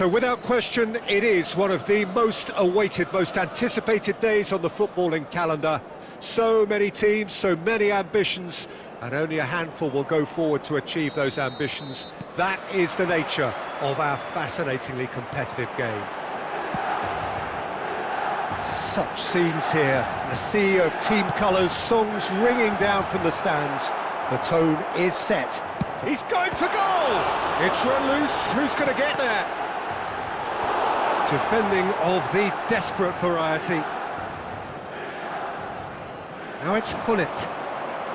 So without question, it is one of the most awaited, most anticipated days on the footballing calendar. So many teams, so many ambitions, and only a handful will go forward to achieve those ambitions. That is the nature of our fascinatingly competitive game. Such scenes here, a sea of team colours, songs ringing down from the stands. The tone is set. He's going for goal! It's run loose, who's going to get there? Defending of the desperate variety. Now it's Hullet.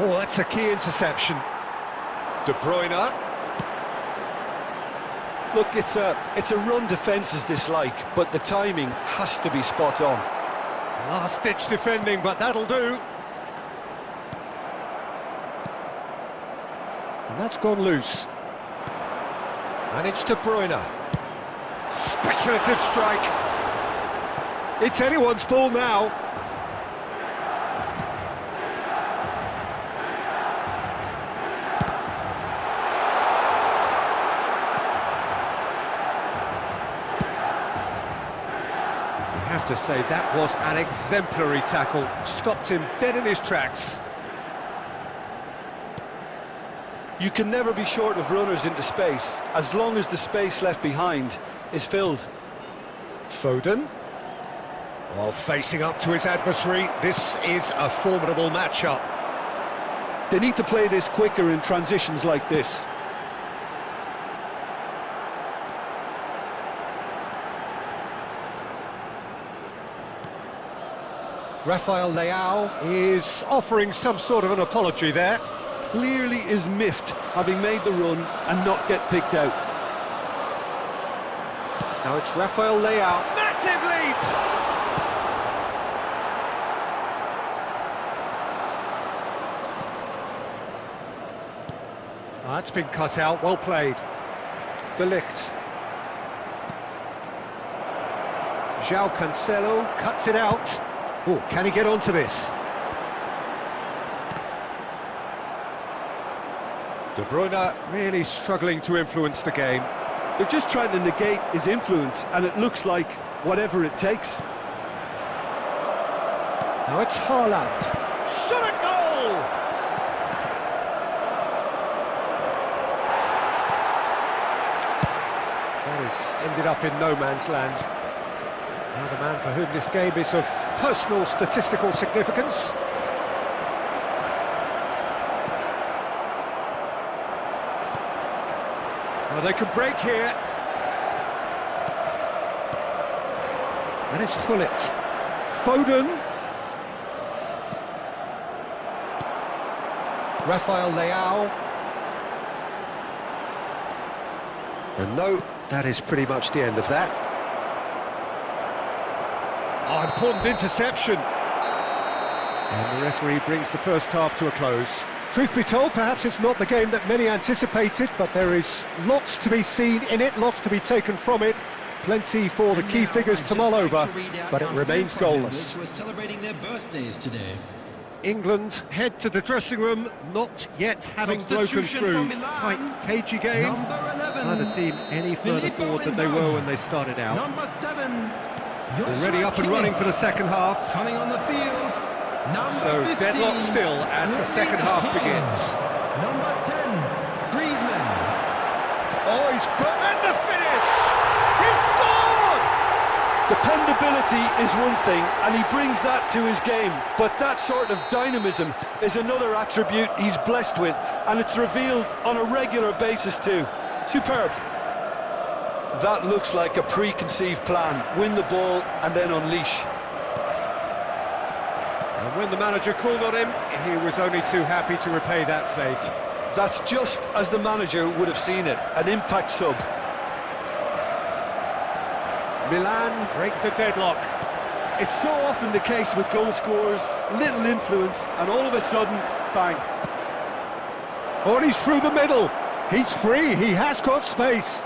Oh, that's a key interception. De Bruyne. Look, it's a run defence is dislike, but the timing has to be spot on. Last-ditch defending, but that'll do. And that's gone loose. And it's De Bruyne. Speculative strike. It's anyone's ball now. I have to say, that was an exemplary tackle. Stopped him dead in his tracks. You can never be short of runners into space, as long as the space left behind is filled. Foden. While facing up to his adversary, this is a formidable matchup. They need to play this quicker in transitions like this. Rafael Leao is offering some sort of an apology there. Clearly is miffed, having made the run and not get picked out. Now it's Rafael Leao. Massive leap! That's been cut out, well played. De Ligt. João Cancelo cuts it out. Oh, can he get onto this? De Bruyne really struggling to influence the game. They're just trying to negate his influence, and it looks like whatever it takes. Now it's Haaland. Shot a goal! That has ended up in no man's land. Now the man for whom this game is of personal statistical significance. Well, they can break here. And it's Hullet. Foden. Rafael Leao. And no, that is pretty much the end of that. Oh, important interception. And the referee brings the first half to a close. Truth be told, perhaps it's not the game that many anticipated, but there is lots to be seen in it, lots to be taken from it. Plenty for the key figures to mull over, but it remains goalless. Celebrating their birthdays today. England head to the dressing room, not yet having broken through. Tight, cagey game. Neither team any further forward than they were when they started out. Number 7. Already up and running for the second half. Coming on the field. So deadlock still as the second half begins. Number 10, Griezmann. Oh, he's put in the finish! He's scored! Dependability is one thing, and he brings that to his game, but that sort of dynamism is another attribute he's blessed with, and it's revealed on a regular basis too. Superb. That looks like a preconceived plan. Win the ball and then unleash. And when the manager called on him, he was only too happy to repay that faith. That's just as the manager would have seen it, an impact sub. Milan break the deadlock. It's so often the case with goal scorers, little influence, and all of a sudden, bang. Oh, and he's through the middle. He's free, he has got space.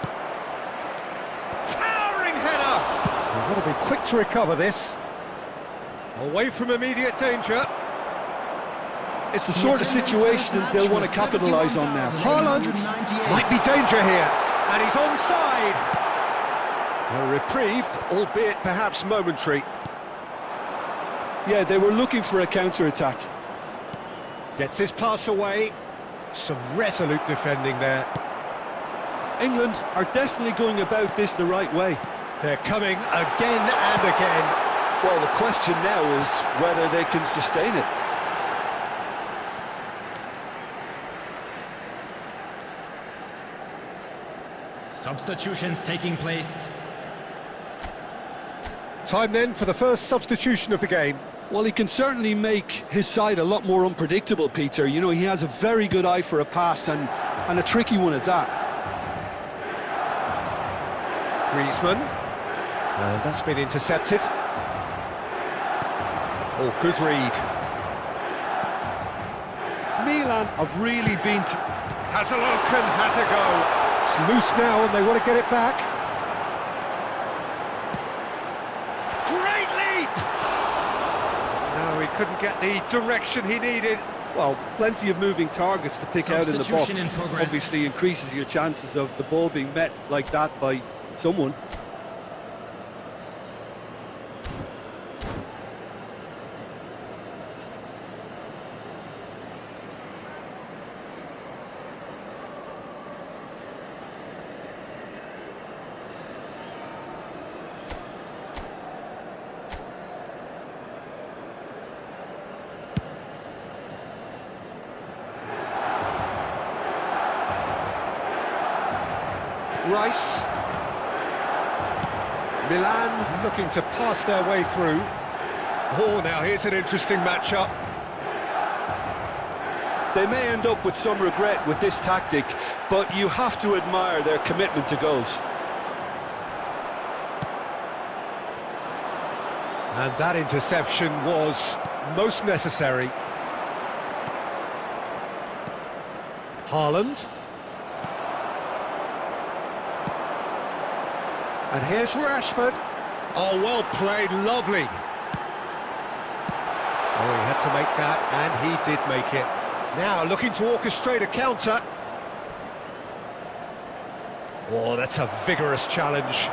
Towering header! They've got to be quick to recover this. Away from immediate danger. It's the sort of situation that they'll want to capitalise on now. Haaland might be danger here, and he's onside. A reprieve, albeit perhaps momentary. Yeah, they were looking for a counter-attack. Gets his pass away. Some resolute defending there. England are definitely going about this the right way. They're coming again and again. Well, the question now is whether they can sustain it. Substitutions taking place. Time then for the first substitution of the game. Well, he can certainly make his side a lot more unpredictable, Peter. You know, he has a very good eye for a pass and a tricky one at that. Griezmann. That's been intercepted. Oh, good read. Milan have really been... Has a look and has a go. It's loose now and they want to get it back. Great leap! No, he couldn't get the direction he needed. Well, plenty of moving targets to pick out in the Substitution box. in progress. Obviously increases your chances of the ball being met like that by someone. Rice. Milan looking to pass their way through. Oh, now here's an interesting matchup. They may end up with some regret with this tactic, but you have to admire their commitment to goals. And that interception was most necessary. Haaland. And here's Rashford. Oh, well played, lovely. Oh, he had to make that, and he did make it. Now looking to orchestrate a counter. Oh, that's a vigorous challenge.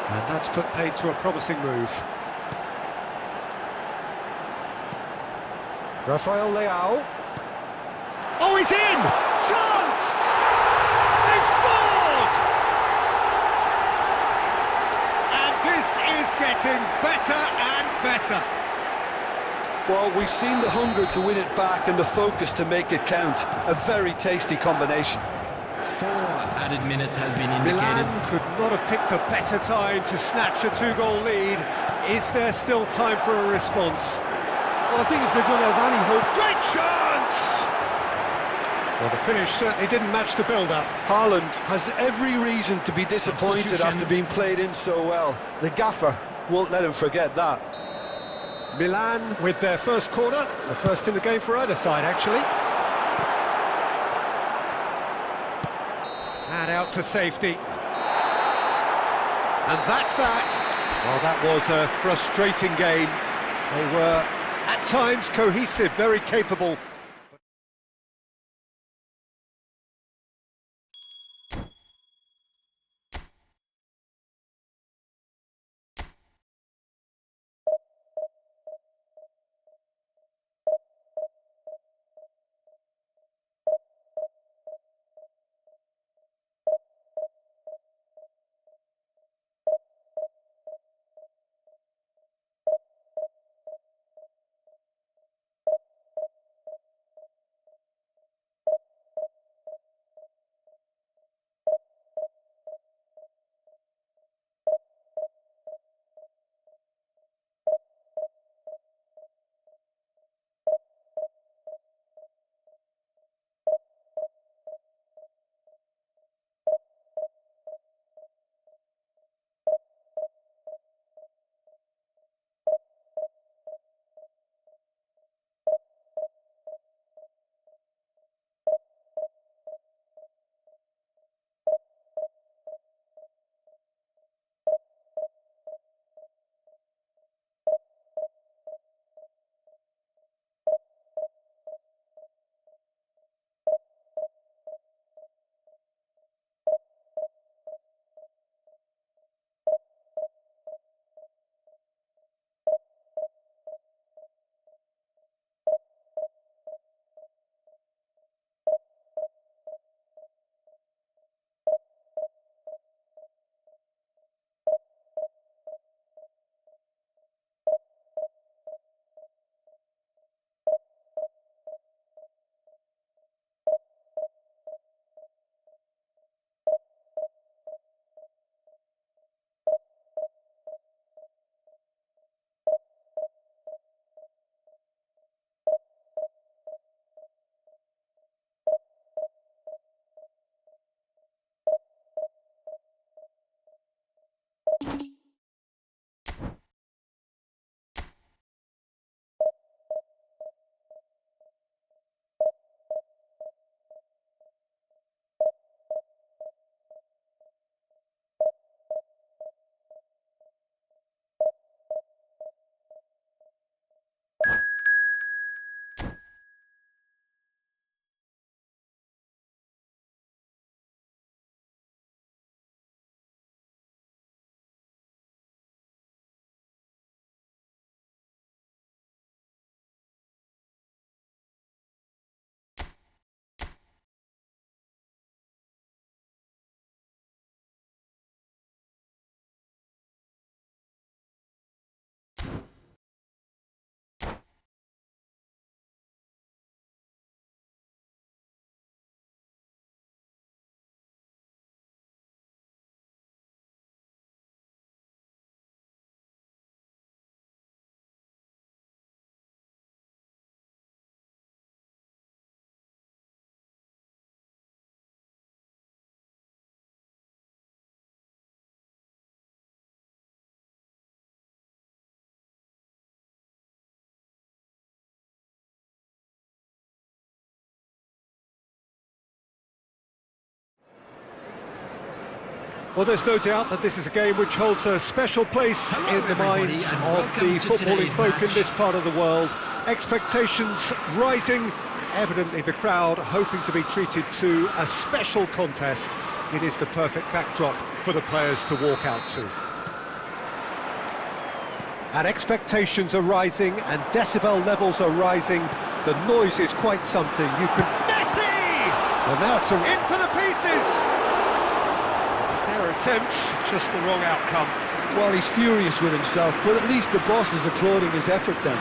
And that's put paid to a promising move. Rafael Leao. Oh, he's in! Chance! They've scored! And this is getting better and better. Well, we've seen the hunger to win it back and the focus to make it count. A very tasty combination. 4 added minutes has been indicated. Milan could not have picked a better time to snatch a 2-goal lead. Is there still time for a response? Well, I think if they're going to have any hope... Great chance! Well, the finish certainly didn't match the build-up. Haaland has every reason to be disappointed Substitution. after being played in so well. The gaffer won't let him forget that. Milan with their first corner, the first in the game for either side, actually. And out to safety. And that's that. Well, that was a frustrating game. They were, at times, cohesive, very capable. Well, there's no doubt that this is a game which holds a special place in the minds of the footballing folk in this part of the world. Expectations rising, evidently the crowd hoping to be treated to a special contest. It is the perfect backdrop for the players to walk out to. And expectations are rising and decibel levels are rising. The noise is quite something. You can... Messi! Well, now it's in for the pieces! Fair attempt, just the wrong outcome. Well, he's furious with himself, but at least the boss is applauding his effort then.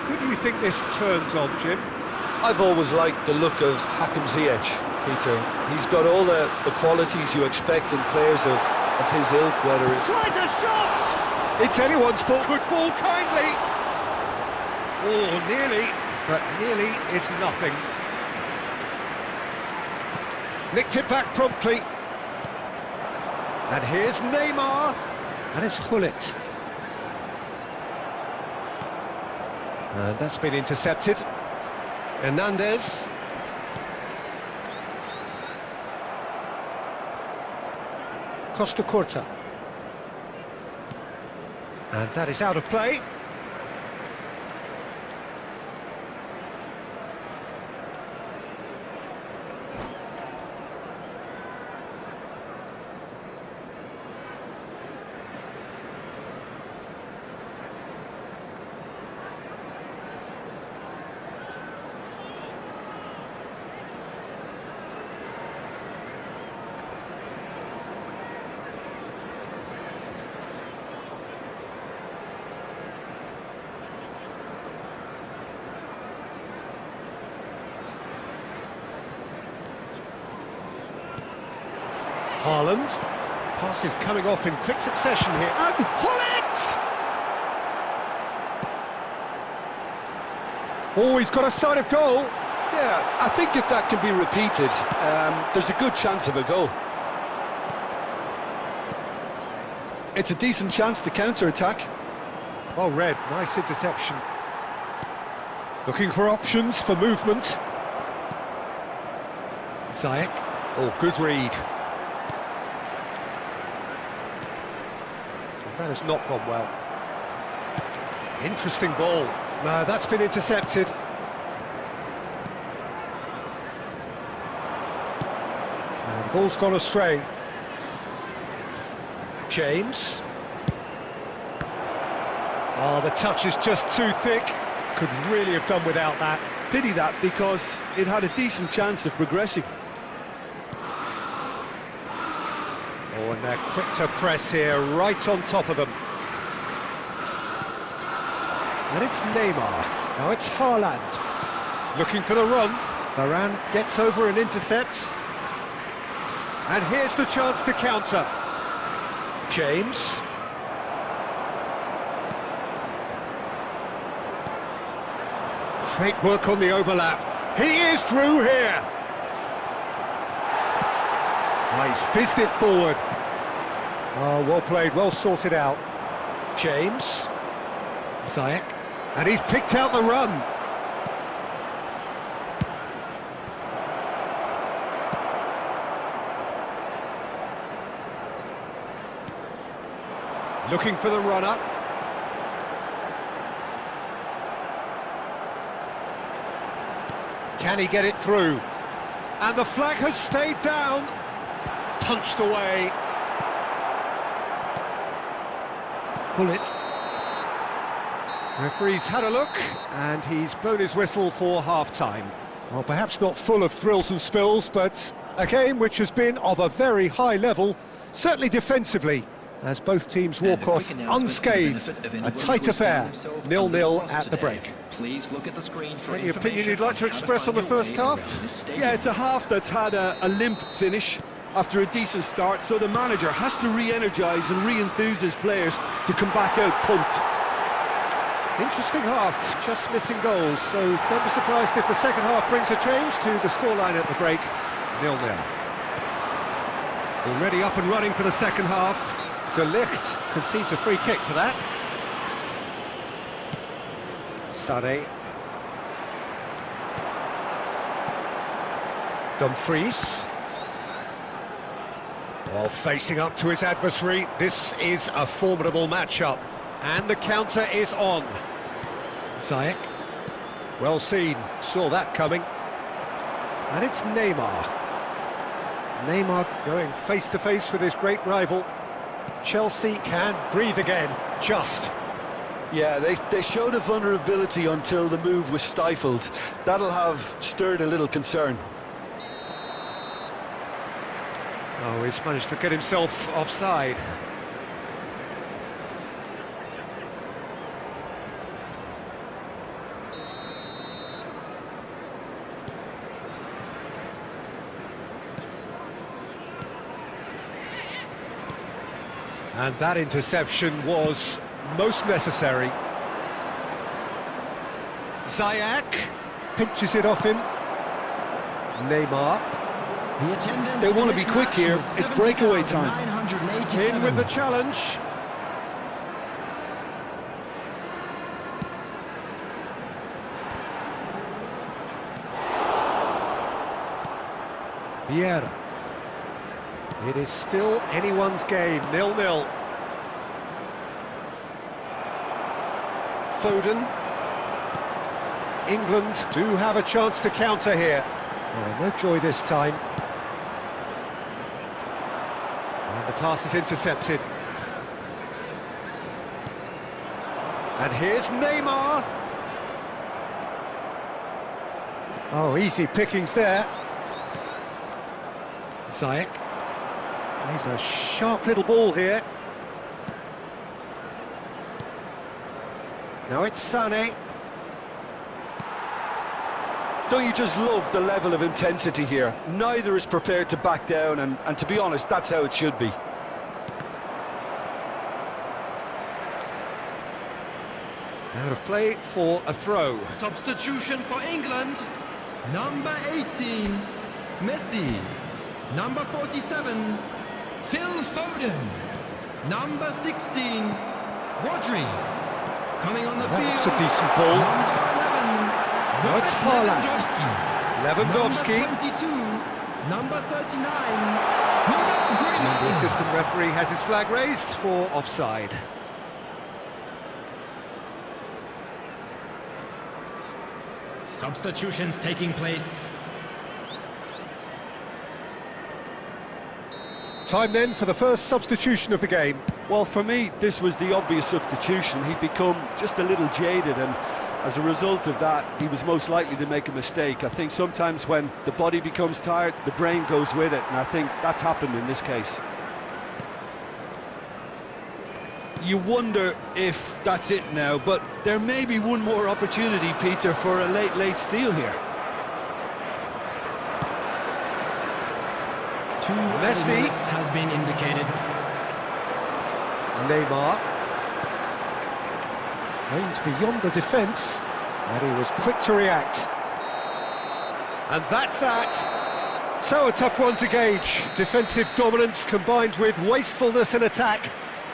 Who do you think this turns on, Jim? I've always liked the look of Hakim Ziyech, Peter. He's got all the qualities you expect in players of his ilk, whether it's... Tries a shot! It's anyone's ball. Could fall kindly. Oh, nearly, but nearly is nothing. Nicked it back promptly. And here's Neymar. And it's Gullit. And that's been intercepted. Hernandez. Costa Curta. And that is out of play. Haaland. Pass is coming off in quick succession here. And Gullit! Oh, he's got a sight of goal. Yeah, I think if that can be repeated, there's a good chance of a goal. It's a decent chance to counter-attack. Well read, nice interception. Looking for options for movement. Ziyech. Oh, good read. That has not gone well. Interesting ball. No, that's been intercepted. And the ball's gone astray. James. Oh, the touch is just too thick. Could really have done without that. Pity that, because it had a decent chance of progressing. Oh, and they're quick to press here, right on top of them. And it's Neymar. Now it's Haaland. Looking for the run. Varane gets over and intercepts. And here's the chance to counter. James. Great work on the overlap. He is through here. Oh, he's fizzed it forward. Oh, well played, well sorted out. James. Ziyech. And he's picked out the run. Looking for the runner. Can he get it through? And the flag has stayed down. Punched away. Gullit. Referee's had a look, and he's blown his whistle for half-time. Well, perhaps not full of thrills and spills, but a game which has been of a very high level, certainly defensively, as both teams walk off unscathed. A tight affair, 0-0 at the break. Please look at the screen for any opinion you'd like to express on the first half? Yeah, it's a half that's had a limp finish after a decent start, so the manager has to re-energise and re-enthuse his players to come back out pumped. Interesting half, just missing goals, so don't be surprised if the second half brings a change to the scoreline at the break, 0-0. Already up and running for the second half. De Ligt concedes a free kick for that. Sane. Dumfries. While facing up to his adversary, this is a formidable matchup. And the counter is on. Ziyech. Well seen, saw that coming. And it's Neymar. Neymar going face-to-face with his great rival. Chelsea can breathe again, just. Yeah, they showed a vulnerability until the move was stifled. That'll have stirred a little concern. Oh, he's managed to get himself offside. And that interception was most necessary. Ziyech pinches it off him. Neymar. They want to be quick here. It's breakaway time. In with the challenge. Vieira. It is still anyone's game, 0-0. Foden. England do have a chance to counter here. Oh, no joy this time. And the pass is intercepted. And here's Neymar. Oh, easy pickings there. Ziyech. Plays a sharp little ball here. Now it's Sane. Don't you just love the level of intensity here? Neither is prepared to back down, and to be honest, that's how it should be. Out of play for a throw. Substitution for England. Number 18, Messi. Number 47, Phil Foden. Number 16, Rodri. Coming on the That field. looks a decent ball. Number 11, No, it's Haaland. Lewandowski. Number 22, number 39, Bruno And the Griezmann. assistant referee has his flag raised for offside. Substitutions taking place. Time then for the first substitution of the game. Well, for me, this was the obvious substitution. He'd become just a little jaded, and as a result of that, he was most likely to make a mistake. I think sometimes when the body becomes tired, the brain goes with it, and I think that's happened in this case. You wonder if that's it now, but there may be one more opportunity, Peter, for a late steal here. Messi. Has been indicated. Neymar. Aimed beyond the defence, and he was quick to react. And that's that. So a tough one to gauge. Defensive dominance combined with wastefulness in attack,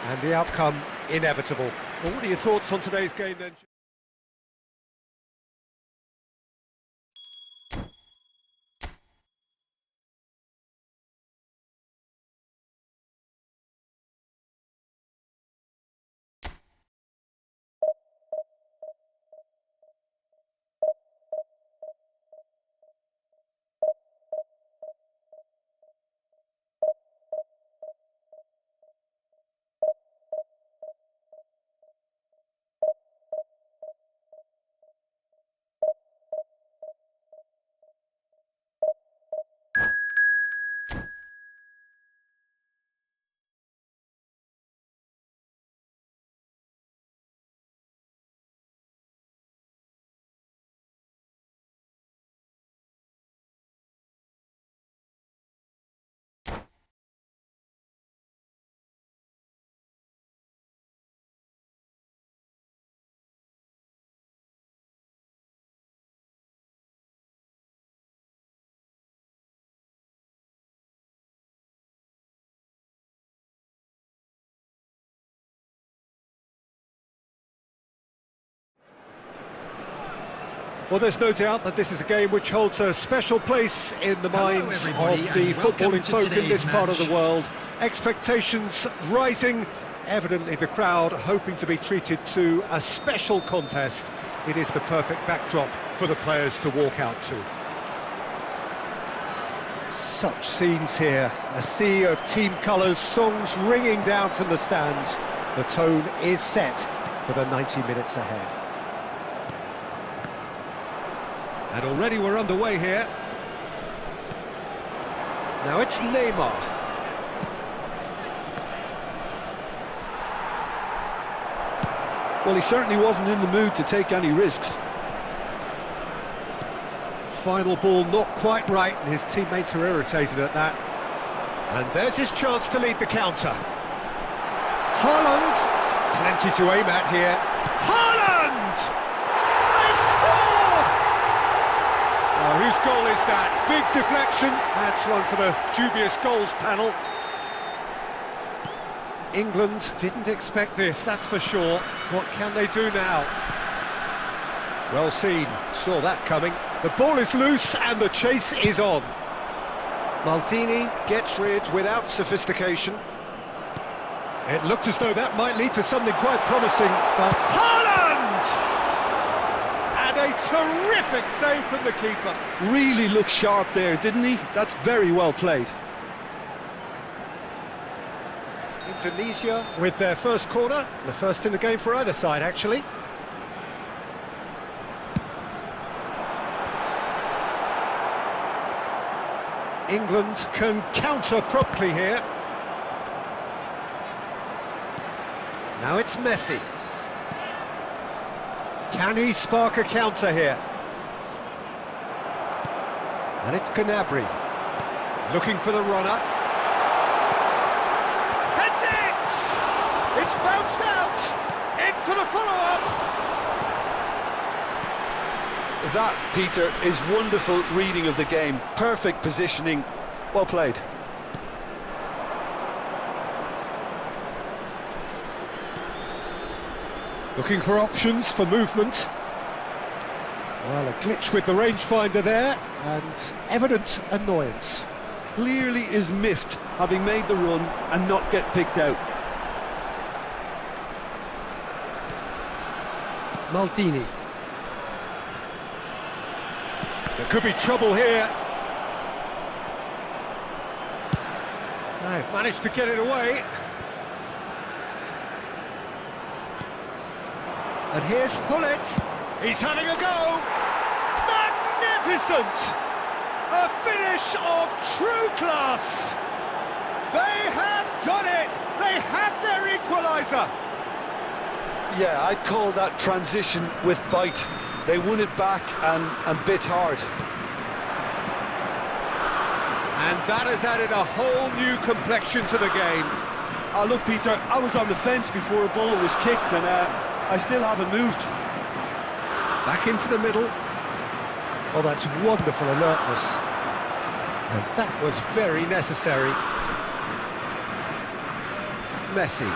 and the outcome inevitable. Well, what are your thoughts on today's game then? Well, there's no doubt that this is a game which holds a special place in the Hello, minds of everybody, the and welcome footballing to folk in today's this part of the match. world. Expectations rising, evidently the crowd hoping to be treated to a special contest. It is the perfect backdrop for the players to walk out to. Such scenes here, a sea of team colours, songs ringing down from the stands. The tone is set for the 90 minutes ahead. And already we're underway here. Now it's Neymar. Well, he certainly wasn't in the mood to take any risks. Final ball not quite right, and his teammates are irritated at that. And there's his chance to lead the counter. Haaland, plenty to aim at here. Haaland! They've scored! Oh, whose goal is that? Big deflection. That's one for the dubious goals panel. England didn't expect this, that's for sure. What can they do now? Well seen, saw that coming. The ball is loose and the chase is on. Maldini gets rid without sophistication. It looked as though that might lead to something quite promising, but Haaland! And a terrific save from the keeper. Really looked sharp there, didn't he? That's very well played. Indonesia with their first corner, the first in the game for either side actually. England can counter promptly here. Now it's Messi. Can he spark a counter here? And it's Gnabry. Looking for the runner. That's it! It's bounced out! In for the follow-up! That, Peter, is wonderful reading of the game. Perfect positioning. Well played. Looking for options for movement. Well, a glitch with the rangefinder there, and evident annoyance. Clearly is miffed, having made the run and not get picked out. Maldini. There could be trouble here. They've managed to get it away. And here's Hullet. He's having a go. Magnificent! A finish of true class. They have done it. They have their equaliser. Yeah, I'd call that transition with bite. They won it back and bit hard. And that has added a whole new complexion to the game. Oh, look, Peter, I was on the fence before a ball was kicked and I still haven't moved. Back into the middle. Oh, that's wonderful alertness. And that was very necessary. Messi.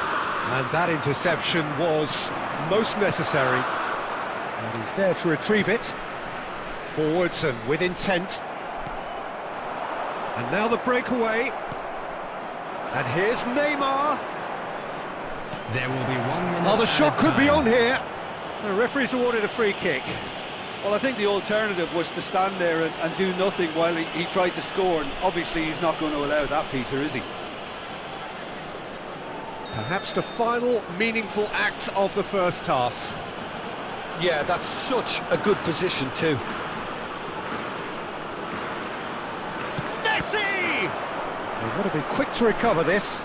And that interception was most necessary. And he's there to retrieve it. Forwards and with intent. And now the breakaway. And here's Neymar. There will be 1 minute. Oh, the at shot a could be time. on here. The referee's awarded a free kick. Well, I think the alternative was to stand there and do nothing while he tried to score, and obviously he's not going to allow that, Peter, is he? Perhaps the final meaningful act of the first half. Yeah, that's such a good position too. Messi! They want to be quick to recover this.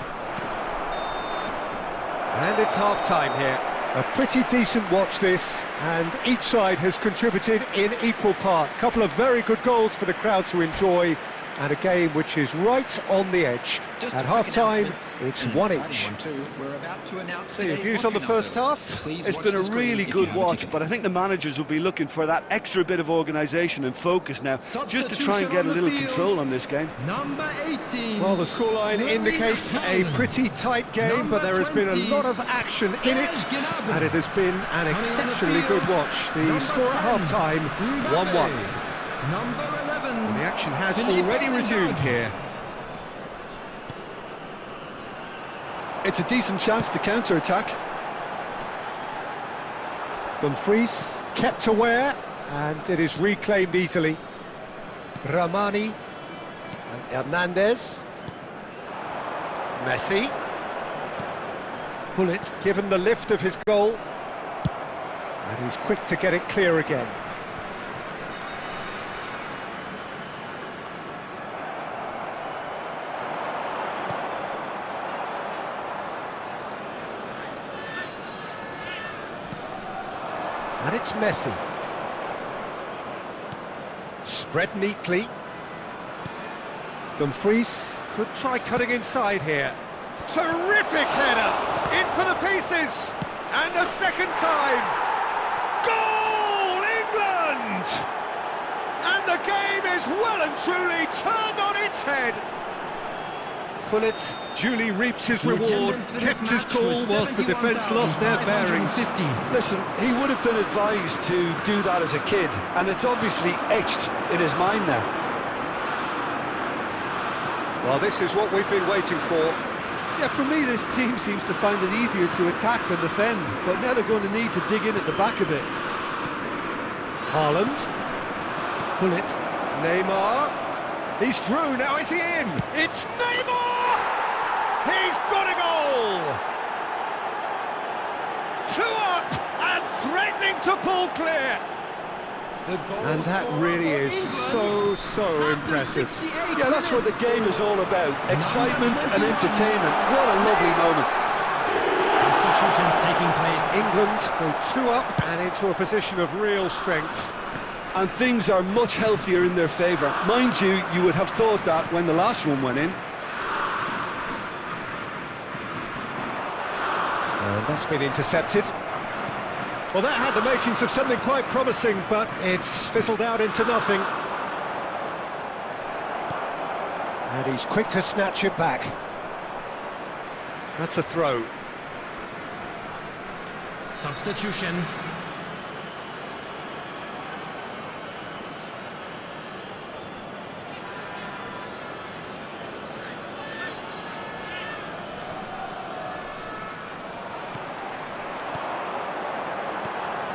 And it's half-time here. A pretty decent watch this, and each side has contributed in equal part. A couple of very good goals for the crowd to enjoy, and a game which is right on the edge. Just At a quick half-time, announcement. It's one each. So your views on the first half? It's been a really good watch, but I think the managers will be looking for that extra bit of organisation and focus now, just to try and get a little control on this game. Number 18. Well, the scoreline indicates a pretty tight game, but there has been a lot of action in it, and it has been an exceptionally good watch. The score at half-time, 1-1. Number 11. The action has already resumed here. It's a decent chance to counter-attack. Dumfries kept aware, and it is reclaimed easily. Ramani and Hernandez. Messi. Pullet given the lift of his goal, and he's quick to get it clear again. And it's Messi. Spread neatly. Dumfries could try cutting inside here. Terrific header! In for the pieces! And a second time! Goal, England! And the game is well and truly turned on its head. Pullet duly reaped his reward, kept his cool whilst the defence lost their bearings. Listen, he would have been advised to do that as a kid, and it's obviously etched in his mind now. Well, this is what we've been waiting for. Yeah, for me, this team seems to find it easier to attack than defend, but now they're going to need to dig in at the back a bit. Haaland. Pullet. Neymar. He's through, now is he in? It's Neymar! He's got a goal! 2 up and threatening to pull clear. And that really is so impressive. Yeah, that's what the game is all about. Excitement and entertainment. What a lovely moment. Substitutions taking place. England go 2 up and into a position of real strength. And things are much healthier in their favour. Mind you, you would have thought that when the last one went in. And that's been intercepted. Well, that had the makings of something quite promising, but it's fizzled out into nothing. And he's quick to snatch it back. That's a throw. Substitution.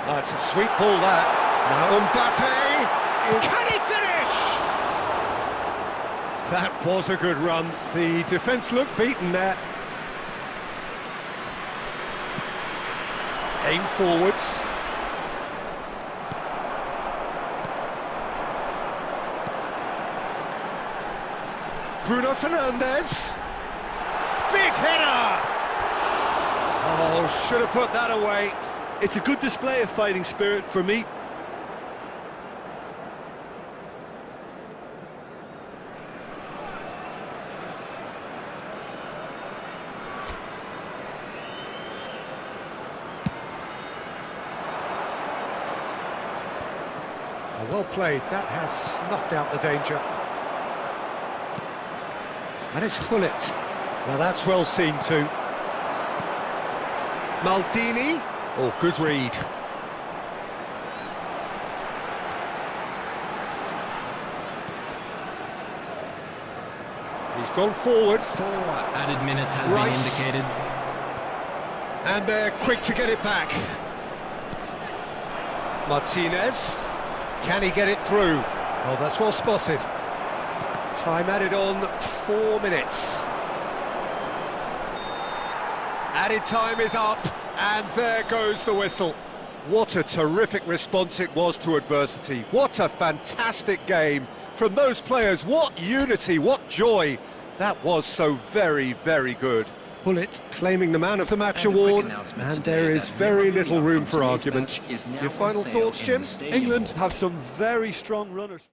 That's a sweet ball, that. Now Mbappe, can he finish? That was a good run. The defence looked beaten there. Aim forwards. Bruno Fernandes. Big header! Oh, should have put that away. It's a good display of fighting spirit for me. Well played, that has snuffed out the danger. And it's Gullit. Now that's well seen too. Maldini. Oh, good read. He's gone forward. 4 added minutes has Rice. been indicated. And they're quick to get it back. Martinez. Can he get it through? Oh, that's well spotted. Time added on 4 minutes. Added time is up, and there goes the whistle. What a terrific response it was to adversity. What a fantastic game from those players. What unity, what joy. That was so very, very good. Pullet claiming the man of the match award, and there is very little room for argument. Your final thoughts, Jim? England have some very strong runners.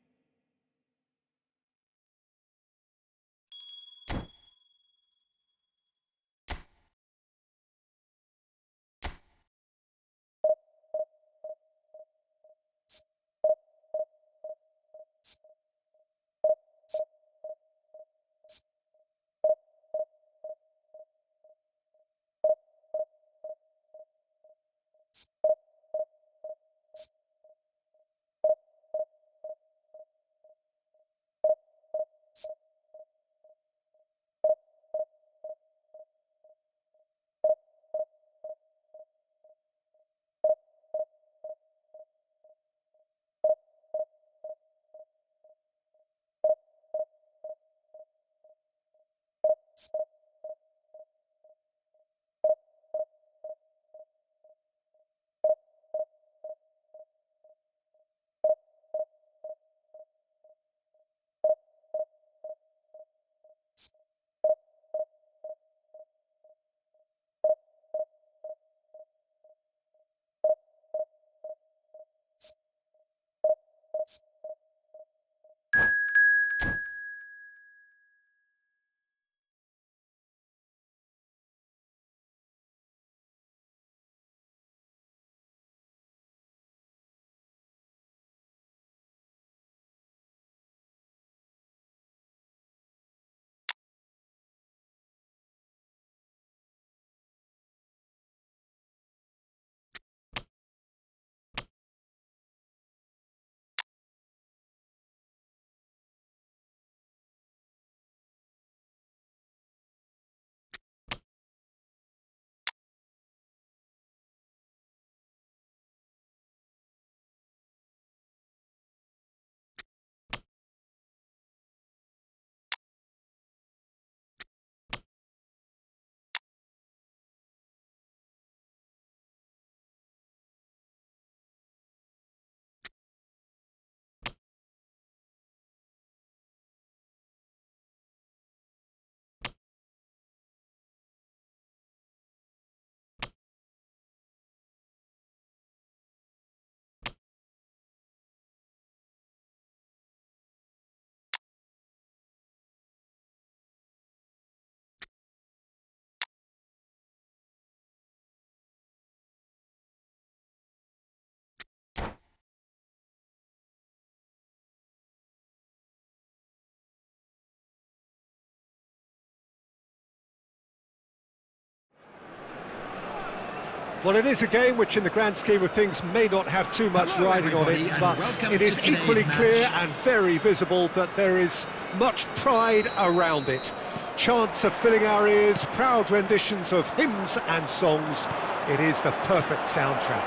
Well, it is a game which in the grand scheme of things may not have too much Hello, riding on everybody, it, and but welcome it is to today's equally match. clear and very visible that there is much pride around it. Chants of filling our ears, proud renditions of hymns and songs. It is the perfect soundtrack.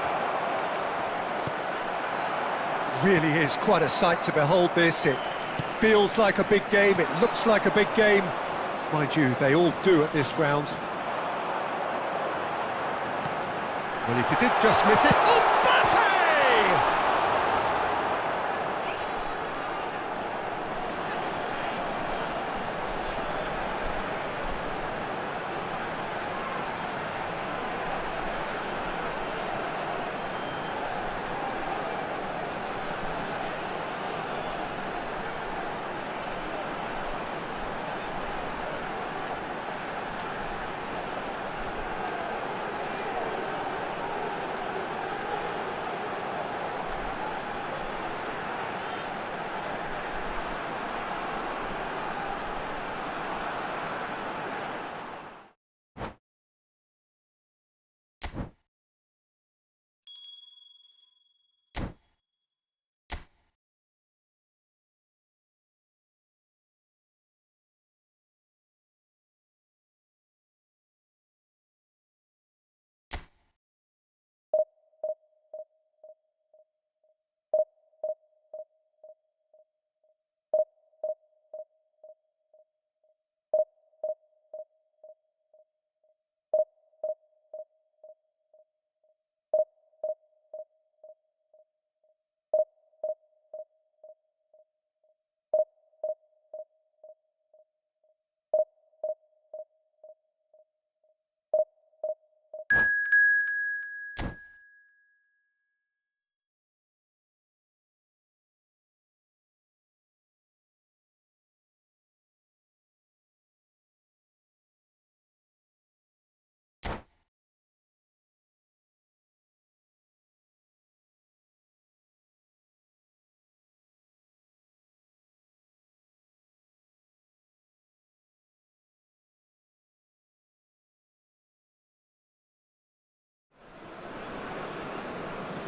Really is quite a sight to behold this. It feels like a big game, it looks like a big game. Mind you, they all do at this ground. Well, if you did just miss it... Mbappe!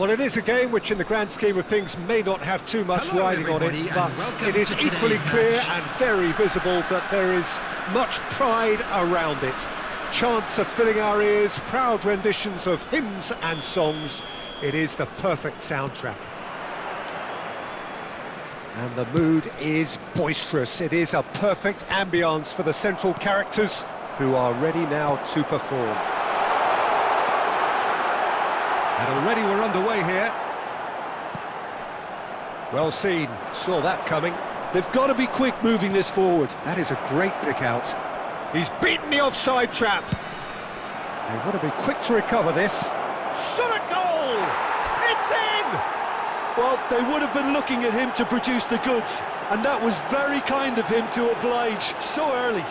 Well, it is a game which in the grand scheme of things may not have too much Hello, riding on it, everybody, and but welcome it is to equally today's clear match. and very visible that there is much pride around it. Chants of filling our ears, proud renditions of hymns and songs. It is the perfect soundtrack. And the mood is boisterous. It is a perfect ambience for the central characters who are ready now to perform. And already we're underway here. Well seen, saw that coming. They've got to be quick moving this forward. That is a great pick out. He's beaten the offside trap. They want to be quick to recover this. Shot a goal! It's in! Well, they would have been looking at him to produce the goods, and that was very kind of him to oblige so early.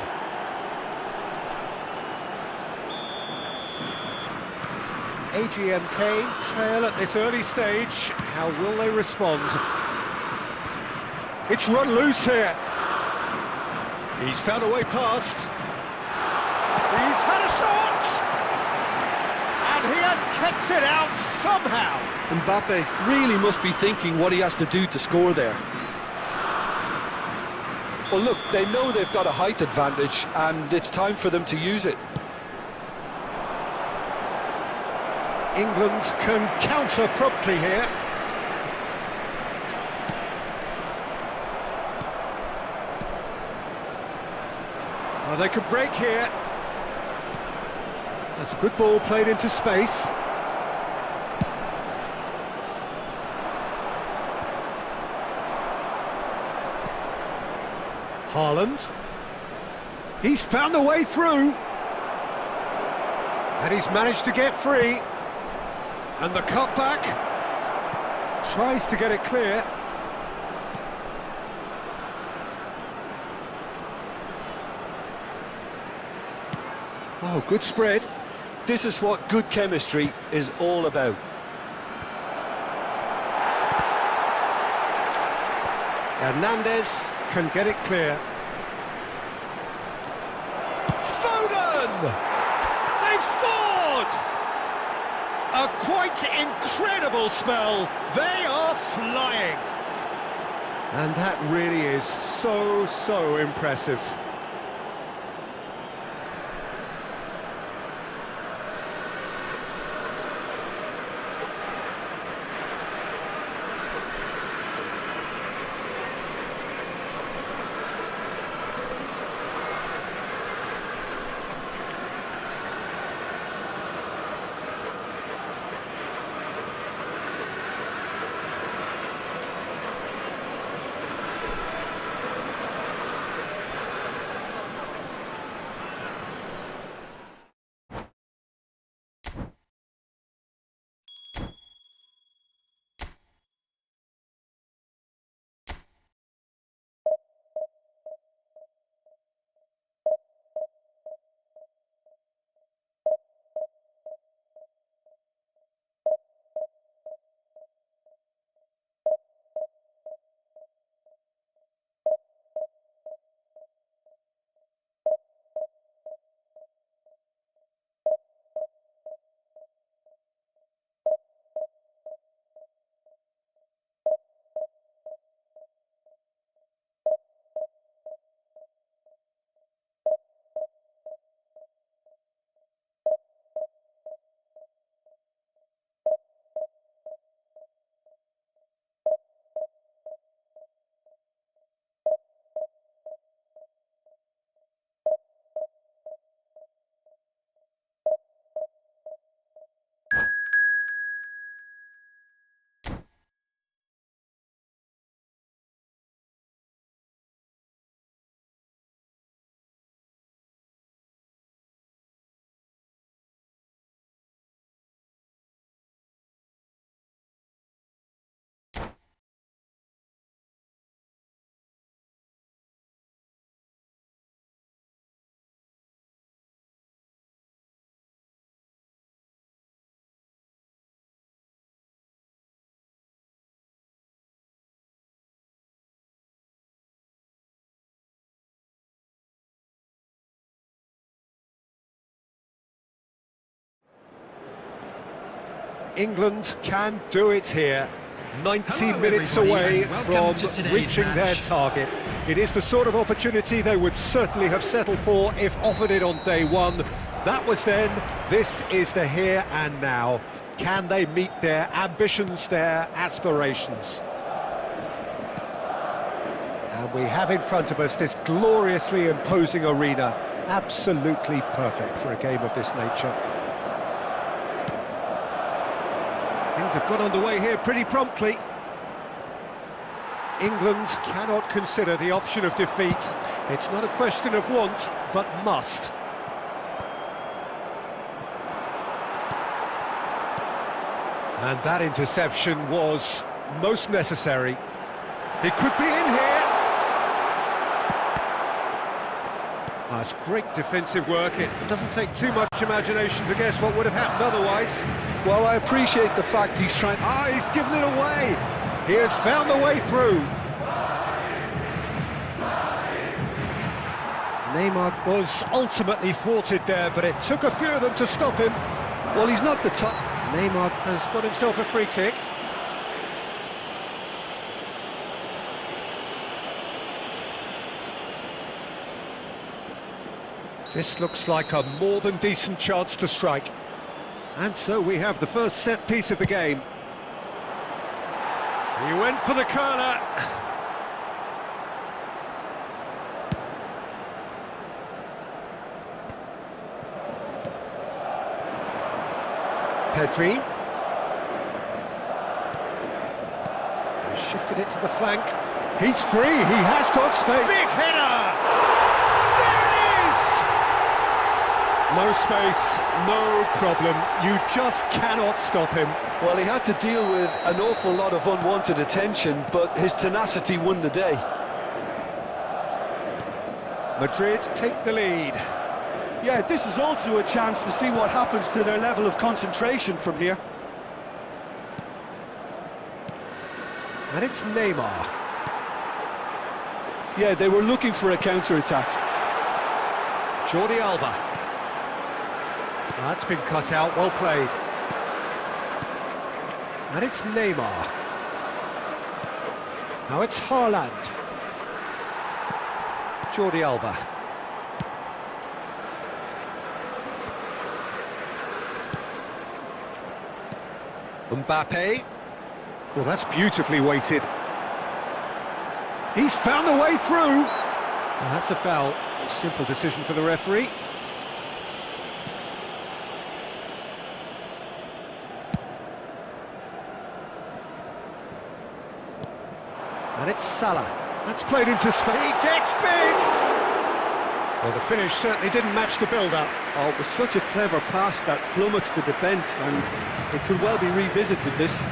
AGMK trail at this early stage. How will they respond? It's run loose here. He's found a way past. He's had a shot! And he has kept it out somehow. Mbappe really must be thinking what he has to do to score there. Well, look, they know they've got a height advantage, and it's time for them to use it. England can counter promptly here. Well, they could break here. That's a good ball played into space. Haaland. He's found a way through. And he's managed to get free. And the cutback. Tries to get it clear. Oh, good spread. This is what good chemistry is all about. Hernandez can get it clear. Foden! They've scored! a quite incredible spell. They are flying. And that really is so impressive. England can do it here. 90 Hello, minutes everybody, away and from welcome to today's reaching their match. target. It is the sort of opportunity they would certainly have settled for if offered it on day one. That was then, this is the here and now. Can they meet their ambitions, their aspirations? And we have in front of us this gloriously imposing arena. Absolutely perfect for a game of this nature. Things have got underway here pretty promptly. England cannot consider the option of defeat. It's not a question of want, but must. And that interception was most necessary. It could be in here. That's great defensive work. It doesn't take too much imagination to guess what would have happened otherwise. Well, I appreciate the fact he's trying... He's given it away. He has found the way through. Neymar was ultimately thwarted there, but it took a few of them to stop him. Well, he's not the top... Neymar has got himself a free kick. This looks like a more than decent chance to strike. And so we have the first set piece of the game. He went for the curler. Pedri. He's shifted it to the flank. He's free, he has got space. Big header! There it is! No space, no problem. You just cannot stop him. Well, he had to deal with an awful lot of unwanted attention, but his tenacity won the day. Madrid take the lead. Yeah, this is also a chance to see what happens to their level of concentration from here. And it's Neymar. Yeah, they were looking for a counter-attack. Jordi Alba. That's been cut out, well played. And it's Neymar. Now it's Haaland. Jordi Alba. Mbappe. Well, that's beautifully weighted. He's found a way through. Well, that's a foul. A simple decision for the referee. And it's Salah. That's played into space. He gets big! Well, the finish certainly didn't match the build-up. Oh, it was such a clever pass that plummets the defence, and it could well be revisited, this.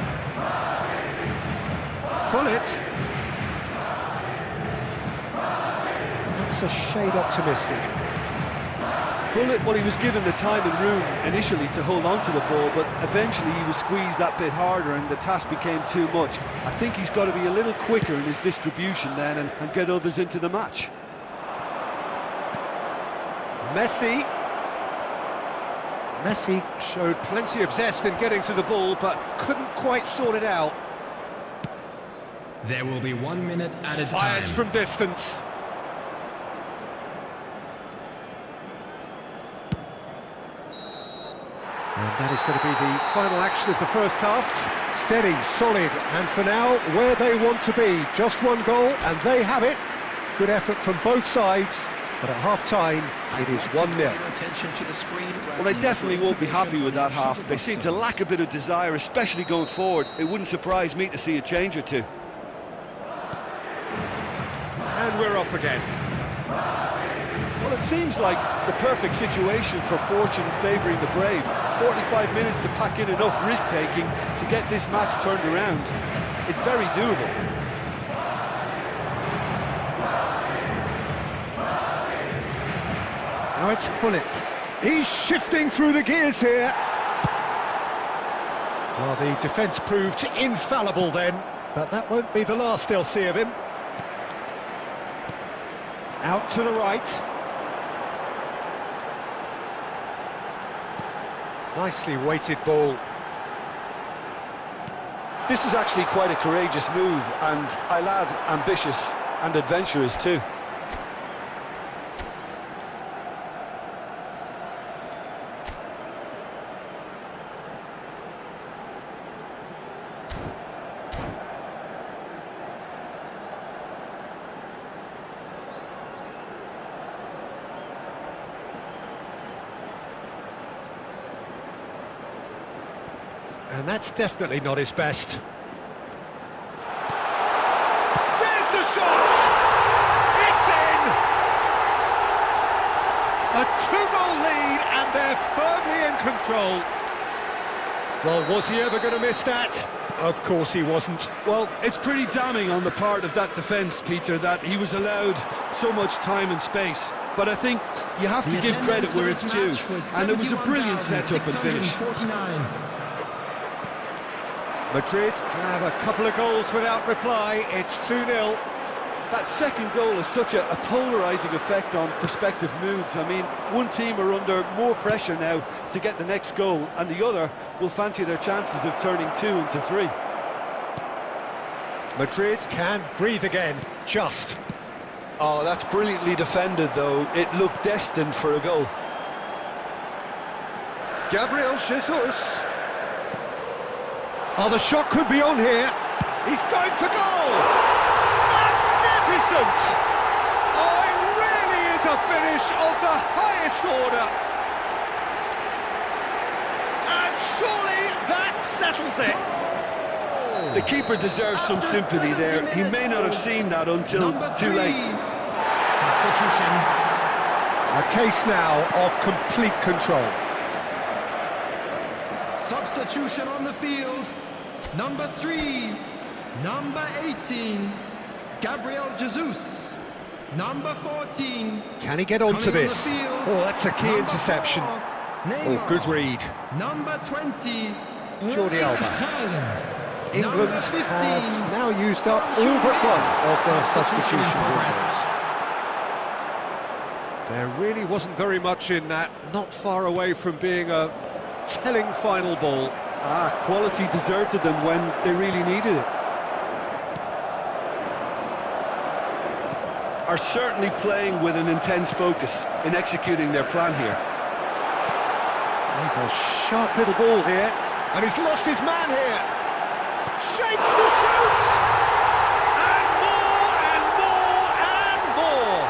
Pullet. That's a shade optimistic. Bullet, well, he was given the time and room initially to hold on to the ball, but eventually he was squeezed that bit harder and the task became too much. I think he's got to be a little quicker in his distribution then and get others into the match. Messi showed plenty of zest in getting to the ball, but couldn't quite sort it out. There will be 1 minute added time. Fires from distance. And that is going to be the final action of the first half. Steady, solid, and for now, where they want to be. Just one goal, and they have it. Good effort from both sides, but at half-time, it is 1-0. Well, they definitely won't be happy with that half. They seem to lack a bit of desire, especially going forward. It wouldn't surprise me to see a change or two. And we're off again. Well, it seems like the perfect situation for fortune favouring the brave. 45 minutes to pack in enough risk-taking to get this match turned around. It's very doable. Now it's Pullet. He's shifting through the gears here. Well, the defence proved infallible then, but that won't be the last they'll see of him. Out to the right. Nicely weighted ball. This is actually quite a courageous move, and I'll add ambitious and adventurous too. And that's definitely not his best. There's the shot! It's in! A two-goal lead, and they're firmly in control. Well, was he ever going to miss that? Of course he wasn't. Well, it's pretty damning on the part of that defence, Peter, that he was allowed so much time and space. But I think you have to give credit where it's due. And it was a brilliant setup and finish. Madrid have a couple of goals without reply. It's 2-0. That second goal has such a polarising effect on prospective moods. I mean, one team are under more pressure now to get the next goal, and the other will fancy their chances of turning 2 into 3. Madrid can breathe again, just. Oh, that's brilliantly defended, though. It looked destined for a goal. Gabriel Jesus. Oh, the shot could be on here. He's going for goal! Magnificent! Oh, it really is a finish of the highest order. And surely that settles it. The keeper deserves some sympathy there. He may not have seen that until too late. Substitution. A case now of complete control. Substitution on the field. Number 3, number 18, Gabriel Jesus. Number 14. Can he get onto coming on this? the field, Oh, that's a key number interception. 4, Oh, Neymar. good read. Number 20, Jordi Alba. England Number 15, have now used up all but one of their substitution windows. There really wasn't very much in that, not far away from being a telling final ball. Quality deserted them when they really needed it. Are certainly playing with an intense focus in executing their plan here. He's a sharp little ball here, and he's lost his man here. Shapes to shoot! And more, and more, and more!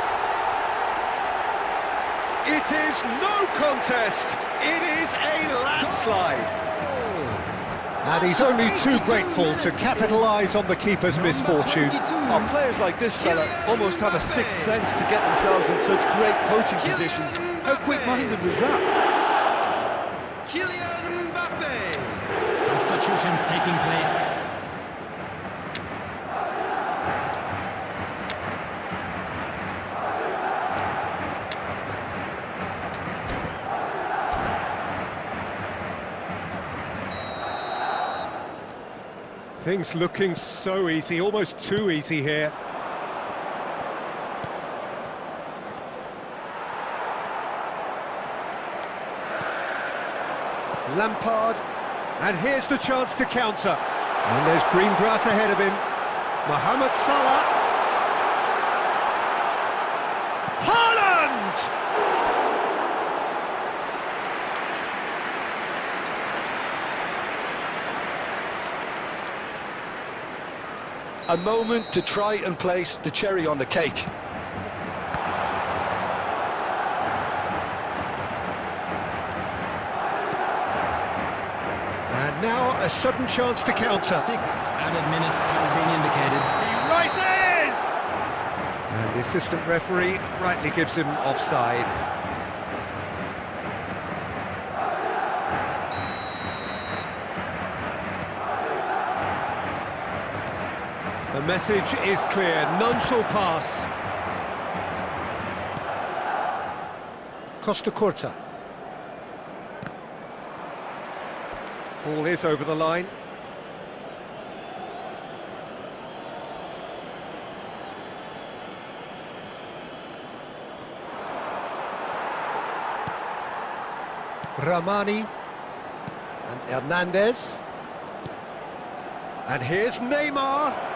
It is no contest, it is a landslide. And he's only too grateful to capitalise on the keeper's misfortune. Oh, players like this fella almost have a sixth sense to get themselves in such great poaching positions. How quick-minded was that? Kylian Mbappe. Substitutions taking place. Things looking so easy, almost too easy here. Lampard, and here's the chance to counter. And there's green grass ahead of him. Mohamed Salah. Haaland! A moment to try and place the cherry on the cake. And now a sudden chance to counter. 6 added minutes has been indicated. He rises! And the assistant referee rightly gives him offside. The message is clear, none shall pass. Costa Curta. Ball is over the line. Ramani and Hernandez. And here's Neymar.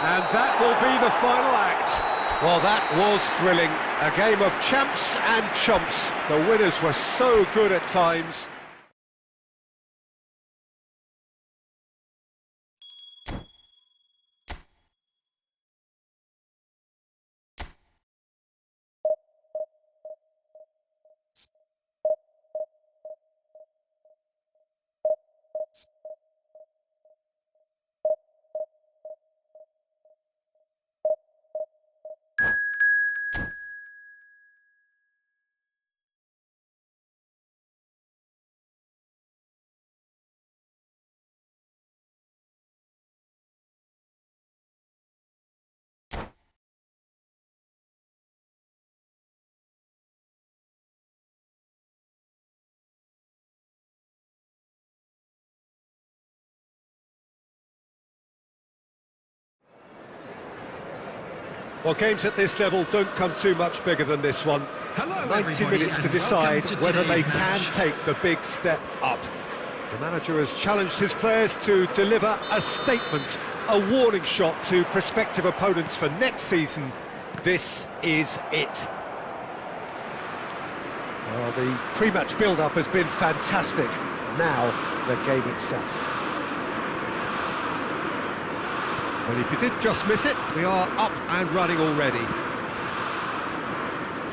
And that will be the final act. Well, that was thrilling. A game of champs and chumps. The winners were so good at times. Well, games at this level don't come too much bigger than this one. Hello, 90 everybody, minutes to and decide welcome to whether they today's can match. take the big step up. The manager has challenged his players to deliver a statement, a warning shot to prospective opponents for next season. This is it. Well, the pre-match build-up has been fantastic. Now, the game itself. Well, if you did just miss it, we are up and running already.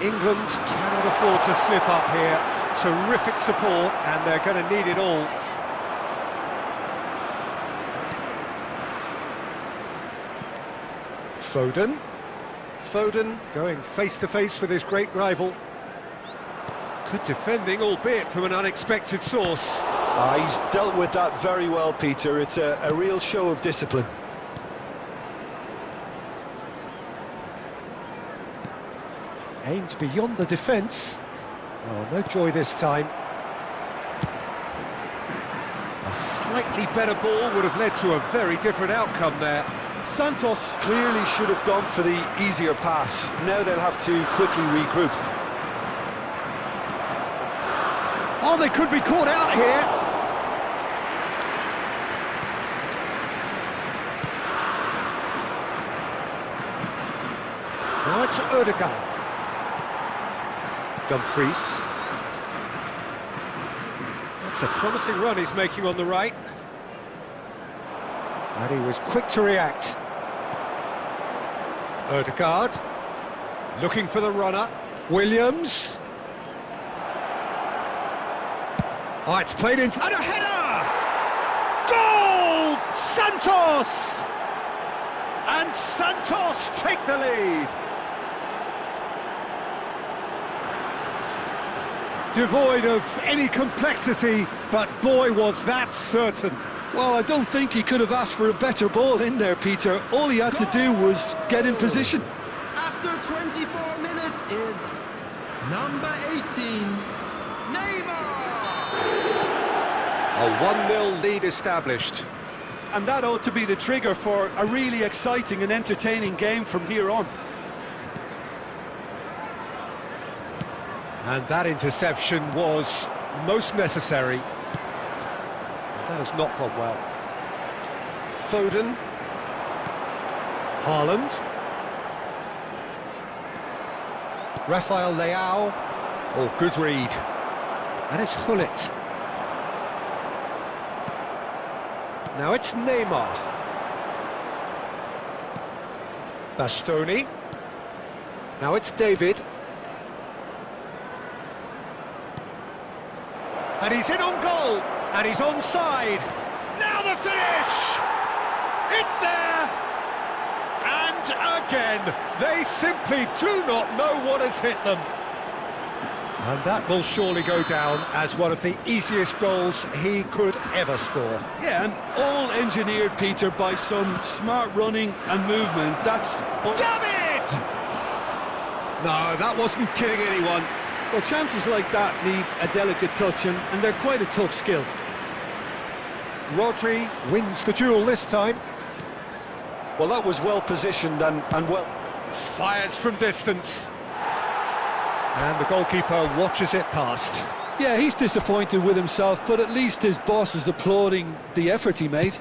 England cannot afford to slip up here. Terrific support, and they're going to need it all. Foden. Foden going face-to-face with his great rival. Good defending, albeit from an unexpected source. He's dealt with that very well, Peter. It's a real show of discipline. Aimed beyond the defence. Oh, no joy this time. A slightly better ball would have led to a very different outcome there. Santos clearly should have gone for the easier pass. Now they'll have to quickly regroup. Oh, they could be caught out here. Now it's Ødegaard. Dumfries. That's a promising run he's making on the right. And he was quick to react. Ødegaard. Looking for the runner. Williams. Oh, it's played into... And a header! Goal! Santos! And Santos take the lead. Devoid of any complexity, but boy, was that certain. Well, I don't think he could have asked for a better ball in there, Peter. All he had to do was get in position. After 24 minutes is number 18, Neymar. A 1-0 lead established. And that ought to be the trigger for a really exciting and entertaining game from here on. And that interception was most necessary. That has not gone well. Foden. Haaland. Rafael Leao. Oh, good read. And it's Hullet. Now it's Neymar. Bastoni. Now it's David. And he's in on goal. And he's onside. Now the finish! It's there! And again, they simply do not know what has hit them. And that will surely go down as one of the easiest goals he could ever score. Yeah, and all engineered, Peter, by some smart running and movement. That's... David! No, that wasn't kidding anyone. Well, chances like that need a delicate touch, and they're quite a tough skill. Rodri wins the duel this time. Well, that was well positioned and well... Fires from distance. And the goalkeeper watches it past. Yeah, he's disappointed with himself, but at least his boss is applauding the effort he made.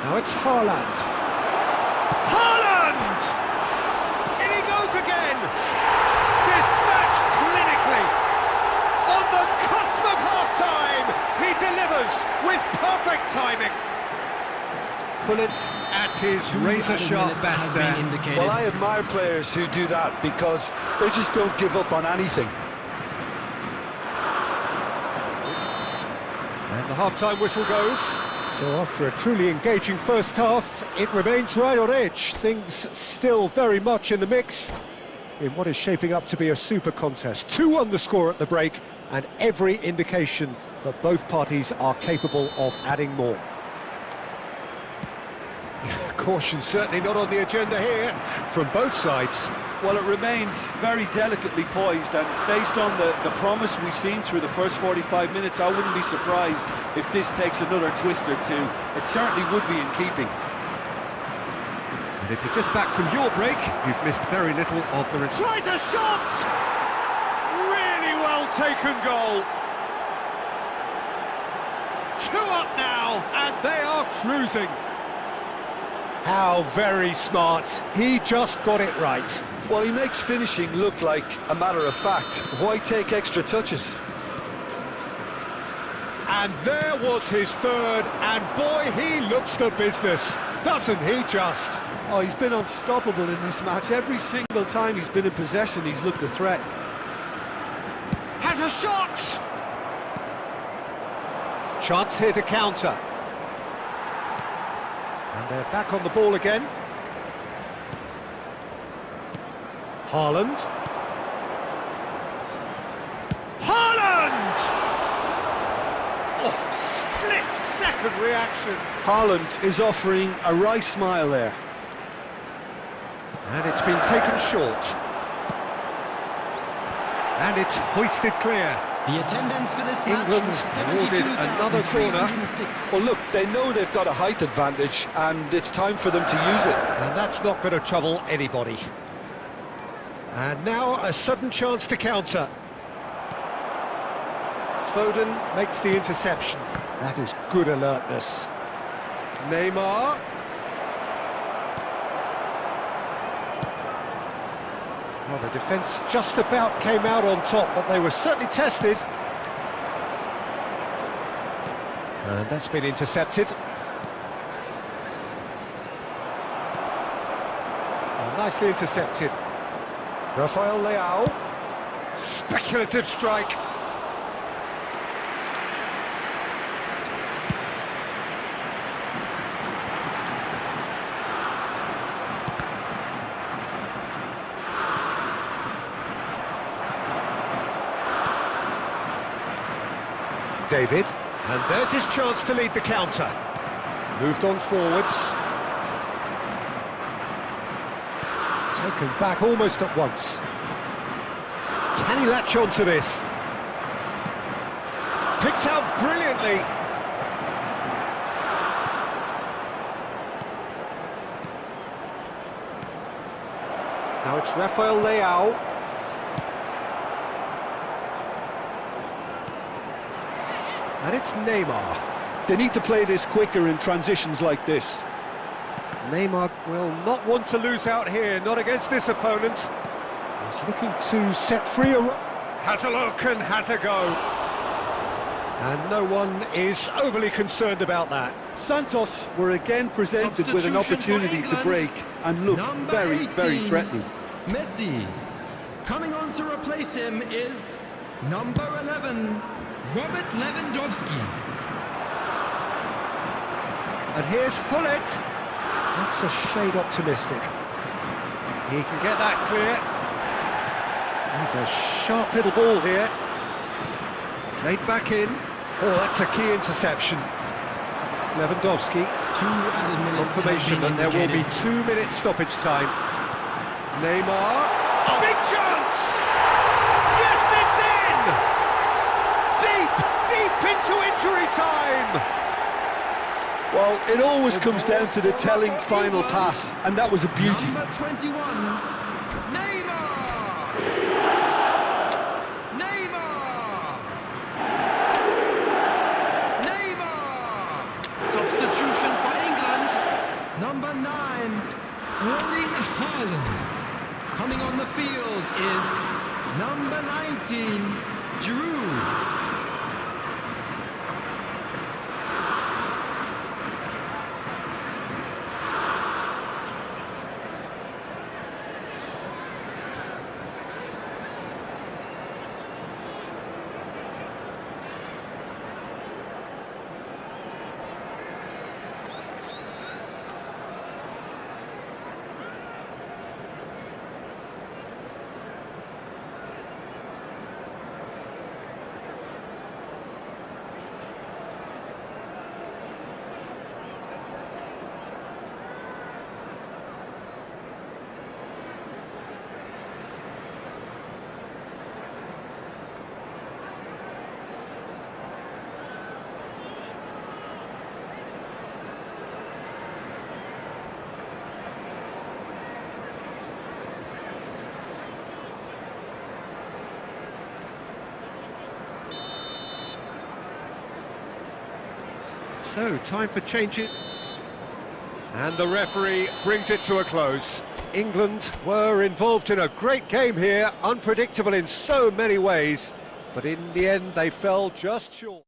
Now it's Haaland. Haaland! In he goes again! Dispatched clinically! On the cusp of half-time, he delivers with perfect timing. Hullet at his razor-sharp best there. Well, I admire players who do that because they just don't give up on anything. And the half-time whistle goes. So after a truly engaging first half, it remains right on edge. Things still very much in the mix in what is shaping up to be a super contest. 2-1 the score at the break, and every indication that both parties are capable of adding more. Caution certainly not on the agenda here from both sides. Well, it remains very delicately poised, and based on the promise we've seen through the first 45 minutes, I wouldn't be surprised if this takes another twist or two. It certainly would be in keeping. And if you're just back from your break, you've missed very little of the... Tries a shot! Really well taken goal. 2 up now, and they are cruising. How very smart. He just got it right. Well, he makes finishing look like a matter of fact. Why take extra touches? And there was his third, and boy, he looks the business, doesn't he just? Oh, he's been unstoppable in this match. Every single time he's been in possession, he's looked a threat. Has a shot! Chance here to counter. And they're back on the ball again. Haaland. Haaland! Oh, split-second reaction. Haaland is offering a right smile there. And it's been taken short. And it's hoisted clear. The attendance for this England match was awarded another corner. 72,306. Well, look, they know they've got a height advantage, and it's time for them to use it. And that's not going to trouble anybody. And now a sudden chance to counter. Foden makes the interception. That is good alertness. Neymar. Well, the defence just about came out on top, but they were certainly tested. And that's been intercepted. Nicely intercepted. Rafael Leao. Speculative strike. David, and there's his chance to lead the counter. Moved on forwards. Taken back almost at once. Can he latch on to this? Picked out brilliantly. Now it's Rafael Leao. And it's Neymar. They need to play this quicker in transitions like this. Neymar will not want to lose out here, not against this opponent. He's looking to set free a... Has a look and has a go. And no one is overly concerned about that. Santos were again presented with an opportunity to break and look Number very, 18, very threatening. Messi. Coming on to replace him is number 11, Robert Lewandowski. And here's Hullet. That's a shade optimistic. He can get that clear. There's a sharp little ball here. Played back in. Oh, that's a key interception. Lewandowski. 2 added minutes. Confirmation have that there been will be indicated. 2 minutes stoppage time. Neymar. Oh. Big chance! Yes, it's in! Deep, deep into injury time! Well, it always comes down to the telling final pass, and that was a beauty. Number 21, Neymar! Neymar! Neymar! Substitution for England, number 9, Erling Haaland. Coming on the field is number 19, Giroud. So, time for changing. And the referee brings it to a close. England were involved in a great game here, unpredictable in so many ways, but in the end they fell just short.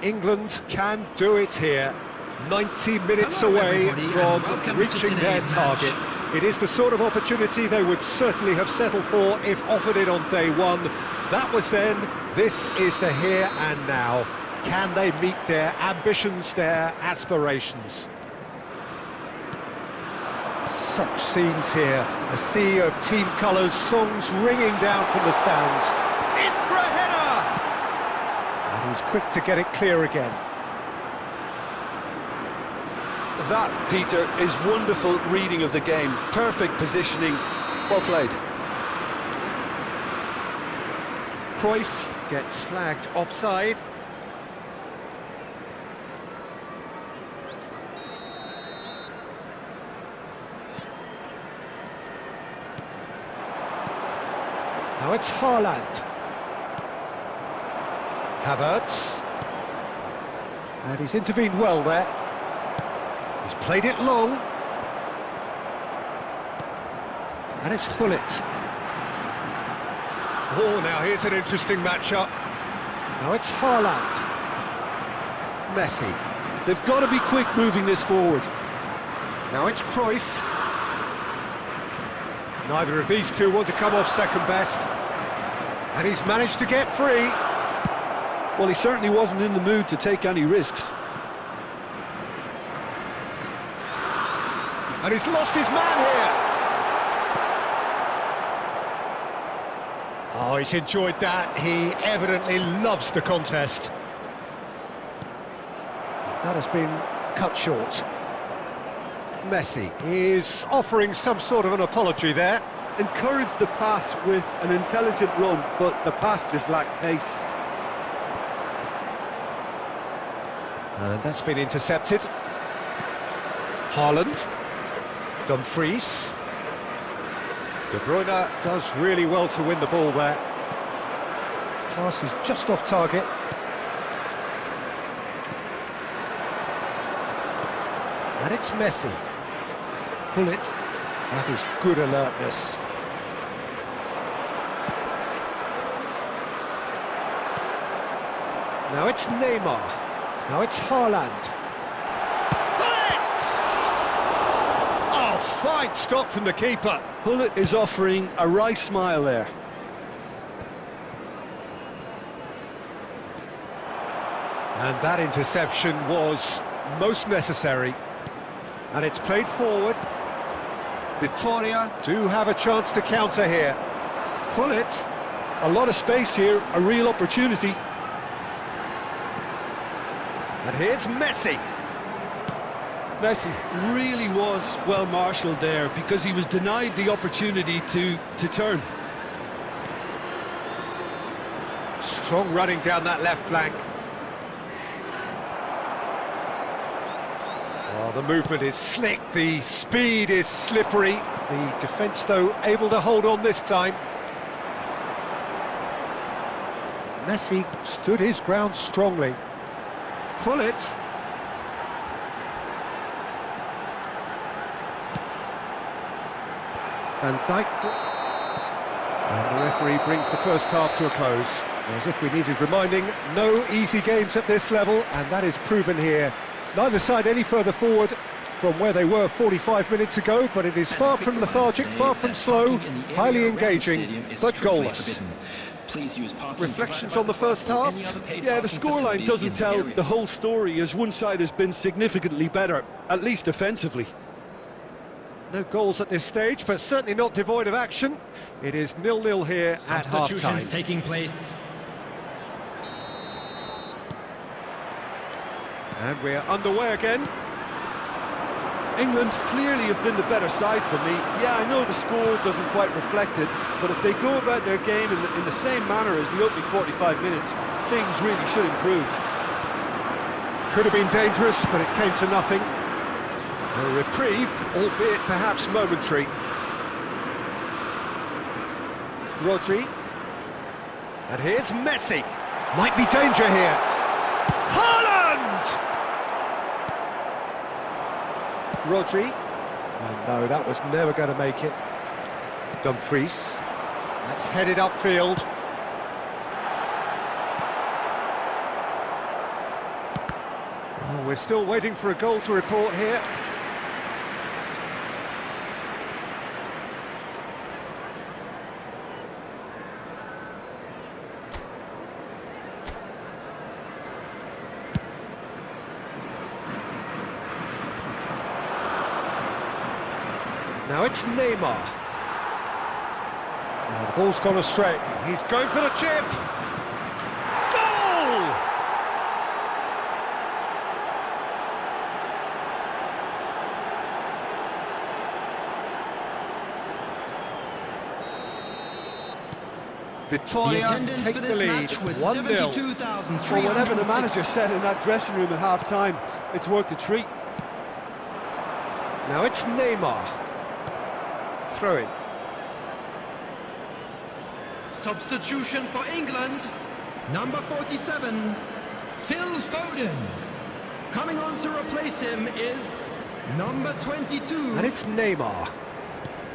England can do it here. 90 minutes Hello, away everybody, and welcome from to reaching their today's target. match. It is the sort of opportunity they would certainly have settled for if offered it on day one. That was then, this is the here and now. Can they meet their ambitions, their aspirations? Such scenes here, a sea of team colours, songs ringing down from the stands. In for a header! And he's quick to get it clear again. That, Peter, is wonderful reading of the game. Perfect positioning. Well played. Cruyff gets flagged offside. Now it's Haaland. Havertz. And he's intervened well there. He's played it long. And it's Gullit. Oh, now here's an interesting matchup. Now it's Haaland. Messi. They've got to be quick moving this forward. Now it's Cruyff. Neither of these two want to come off second best. And he's managed to get free. Well, he certainly wasn't in the mood to take any risks. And he's lost his man here. Oh, he's enjoyed that. He evidently loves the contest. That has been cut short. Messi is offering some sort of an apology there. Encouraged the pass with an intelligent run, but the pass just lacked pace. And that's been intercepted. Haaland. Dumfries. De Bruyne does really well to win the ball there. Pass is just off target. And it's Messi. Gullit. That is good alertness. Now it's Neymar. Now it's Haaland. Gullit! Oh, fine stop from the keeper. Gullit is offering a wry smile there. And that interception was most necessary. And it's played forward. Victoria do have a chance to counter here. Gullit. A lot of space here, a real opportunity. And here's Messi. Messi really was well marshalled there because he was denied the opportunity to turn. Strong running down that left flank. Oh, the movement is slick, the speed is slippery. The defence, though, able to hold on this time. Messi stood his ground strongly. Gullit. Van Dijk. And the referee brings the first half to a close. As if we needed reminding, no easy games at this level, and that is proven here. Neither side any further forward from where they were 45 minutes ago, but it is far from lethargic, far from slow, highly engaging, but goalless. Reflections on the first half? Yeah, the scoreline doesn't tell the whole story, as one side has been significantly better, at least offensively. No goals at this stage, but certainly not devoid of action. It is 0-0 here at half-time. Taking place. And we're underway again. England clearly have been the better side for me. Yeah, I know the score doesn't quite reflect it, but if they go about their game in the same manner as the opening 45 minutes, things really should improve. Could have been dangerous, but it came to nothing. A reprieve, albeit perhaps momentary. Rodri. And here's Messi. Might be danger here. Haaland! Rodri. Oh no, that was never going to make it. Dumfries. That's headed upfield. Well, we're still waiting for a goal to report here. Now it's Neymar. Now the ball's gone astray. He's going for the chip. Goal! Victoria take the lead, 1-0. Well, whatever the manager said in that dressing room at half-time, it's worked a treat. Now it's Neymar. Throw in. Substitution for England, number 47, Phil Foden. Coming on to replace him is number 22. And it's Neymar.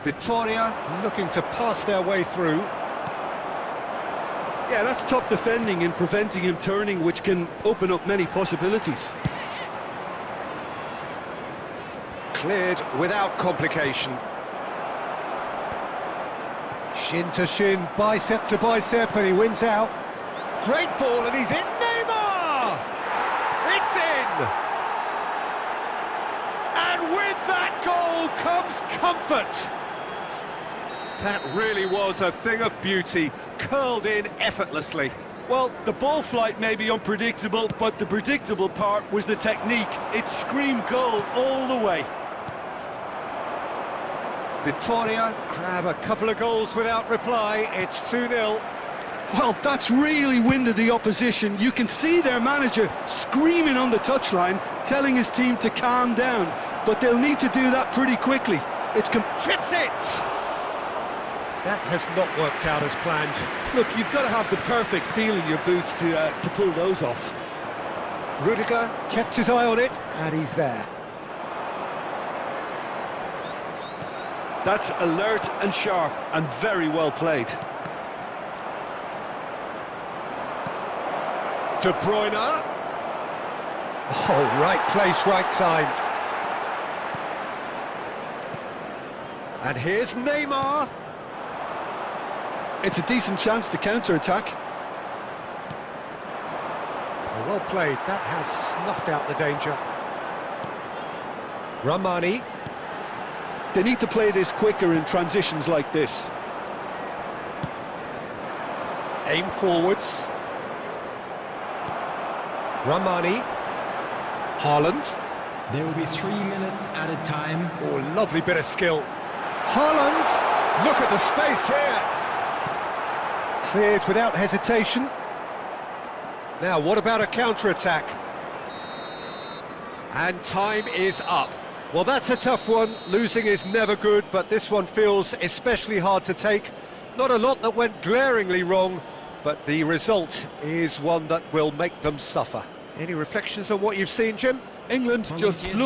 Victoria looking to pass their way through. Yeah, that's top defending and preventing him turning, which can open up many possibilities. Cleared without complication. Shin to shin, bicep to bicep, and he wins out. Great ball, and he's in. Neymar! It's in! And with that goal comes comfort. That really was a thing of beauty, curled in effortlessly. Well, the ball flight may be unpredictable, but the predictable part was the technique. It screamed goal all the way. Victoria grab a couple of goals without reply. It's 2-0. Well, that's really winded the opposition. You can see their manager screaming on the touchline, telling his team to calm down. But they'll need to do that pretty quickly. Trips it! That has not worked out as planned. Look, you've got to have the perfect feel in your boots to pull those off. Rudiger kept his eye on it, and he's there. That's alert and sharp and very well played. De Bruyne. Oh, right place, right time. And here's Neymar. It's a decent chance to counter-attack. Well played, that has snuffed out the danger. Ramani. They need to play this quicker in transitions like this. Aim forwards. Ramani. Haaland. There will be 3 minutes at a time. Oh, lovely bit of skill. Haaland! Look at the space here! Cleared without hesitation. Now, what about a counter-attack? And time is up. Well, that's a tough one. Losing is never good, but this one feels especially hard to take. Not a lot that went glaringly wrong, but the result is one that will make them suffer. Any reflections on what you've seen, Jim? England just look